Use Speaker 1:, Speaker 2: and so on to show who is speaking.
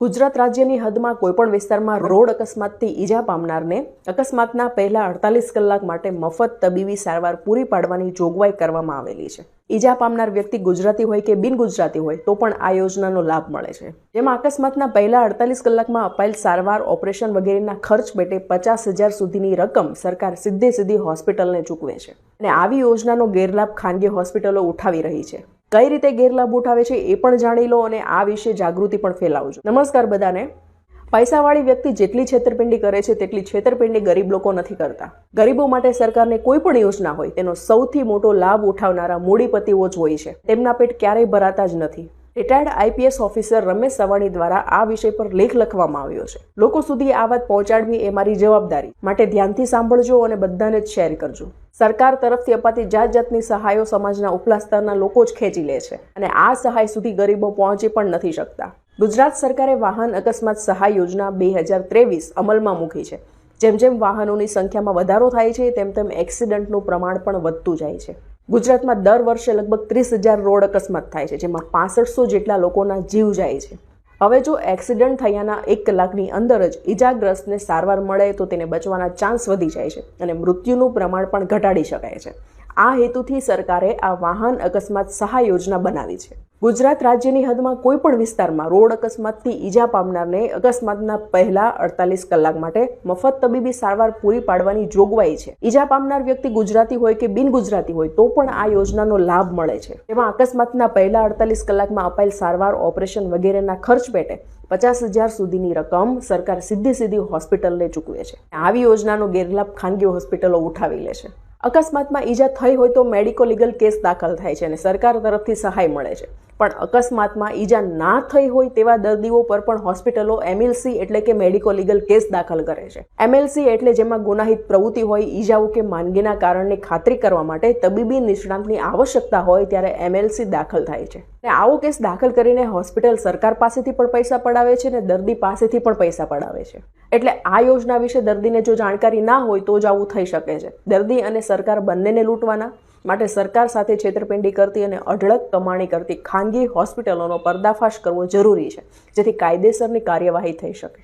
Speaker 1: ગુજરાત રાજ્યની હદમાં કોઈપણ વિસ્તારમાં રોડ અકસ્માતથી ઈજા પામનારને અકસ્માતના પહેલા 48 કલાક માટે મફત તબીબી સારવાર પૂરી પાડવાની જોગવાઈ કરવામાં આવેલી છે। ઈજા પામનાર વ્યક્તિ ગુજરાતી હોય કે બિન ગુજરાતી હોય તો પણ આ યોજનાનો લાભ મળે છે, જેમાં અકસ્માતના પહેલા 48 કલાકમાં અપાયેલ સારવાર, ઓપરેશન વગેરેના ખર્ચ પેટે 50,000 સુધીની રકમ સરકાર સીધી હોસ્પિટલને ચૂકવે છે અને આવી યોજનાનો ગેરલાભ ખાનગી હોસ્પિટલો ઉઠાવી રહી છે। કઈ રીતે ગેરલાભ ઉઠાવે છે એ પણ જાણી લો અને આ વિશે જાગૃતિ પણ ફેલાવજો। નમસ્કાર બધાને। પૈસાવાળી વ્યક્તિ જેટલી છેતરપિંડી કરે છે તેટલી છેતરપિંડી ગરીબ લોકો નથી કરતા। ગરીબો માટે સરકારની કોઈ પણ યોજના હોય તેનો સૌથી મોટો લાભ ઉઠાવનારા મૂડીપતિઓ જ હોય છે, તેમના પેટ ક્યારેય ભરાતા જ નથી। Retired IPS officer Ramesh Savani દ્વારા આ વિષય પર લેખ લખવામાં આવ્યો છે। લોકો સુધી આ વાત પહોંચાડવી એ મારી જવાબદારી, માટે ધ્યાનથી સાંભળજો અને બધાને જ શેર કરજો। સરકાર તરફથી અપાતી જાતની સહાયો સમાજના ઉપલા સ્તરના લોકો જ ખેંચી લે છે અને આ સહાય સુધી ગરીબો પહોંચી પણ નથી શકતા। ગુજરાત સરકારે વાહન અકસ્માત સહાય યોજના 2023 અમલમાં મૂકી છે। જેમ જેમ વાહનોની સંખ્યામાં વધારો થાય છે તેમ એક્સિડન્ટનું પ્રમાણ પણ વધતું જાય છે। ગુજરાતમાં દર વર્ષે લગભગ 30,000 રોડ અકસ્માત થાય છે, જેમાં 6500 જેટલા લોકોના જીવ જાય છે। હવે જો એક્સિડન્ટ થયાના 1 કલાકની અંદર જ ઈજાગ્રસ્તને સારવાર મળે તો તેને બચવાના ચાન્સ વધી જાય છે અને મૃત્યુનું પ્રમાણ પણ ઘટાડી શકાય છે। આ હેતુથી સરકારે આ વાહન અકસ્માત સહાય યોજના બનાવી છે। ગુજરાત રાજ્યની હદમાં કોઈ પણ વિસ્તારમાં રોડ અકસ્માતથી ઈજા પામનારને અકસ્માતના પહેલા 48 કલાક માટે મફત તબીબી સારવાર પૂરી પાડવાની જોગવાઈ છે। ઈજા પામનાર વ્યક્તિ ગુજરાતી હોય કે બિન ગુજરાતી હોય તો પણ આ યોજનાનો લાભ મળે છે, જેમાં અકસ્માતના પહેલા 48 કલાકમાં અપાયેલ સારવાર, ઓપરેશન વગેરેના ખર્ચ પેટે 50,000 સુધીની રકમ સરકાર સીધી હોસ્પિટલને ચૂકવે છે। આવી યોજનાનો ગેરલાભ ખાનગી હોસ્પિટલો ઉઠાવી લે છે। અકસ્માતમાં ઈજા થઈ હોય તો મેડિકો લીગલ કેસ દાખલ થાય છે અને સરકાર તરફથી સહાય મળે છે, પણ અકસ્માતમાં ઈજા ના થઈ હોય તેવા દર્દીઓ પર પણ હોસ્પિટલો એમએલસી એટલે કે મેડિકો લીગલ કેસ દાખલ કરે છે। એમએલસી એટલે જેમાં ગુનાહિત પ્રવૃત્તિ હોય, ઈજાઓ કે માંદગીના કારણની ખાતરી કરવા માટે તબીબી નિષ્ણાતની આવશ્યકતા હોય ત્યારે એમએલસી દાખલ થાય છે અને આવો કેસ દાખલ કરીને હોસ્પિટલ સરકાર પાસેથી પણ પૈસા પડાવે છે અને દર્દી પાસેથી પણ પૈસા પડાવે છે। એટલે આ યોજના વિશે દર્દીને જો જાણકારી ના હોય તો જ આવું થઈ શકે છે। દર્દી અને સરકાર બંનેને લૂંટવાના માટે સરકાર સાથે છેતરપિંડી કરતી અને અઢળક કમાણી કરતી ખાનગી હોસ્પિટલોનો પર્દાફાશ કરવો જરૂરી છે, જેથી કાયદેસરની કાર્યવાહી થઈ શકે।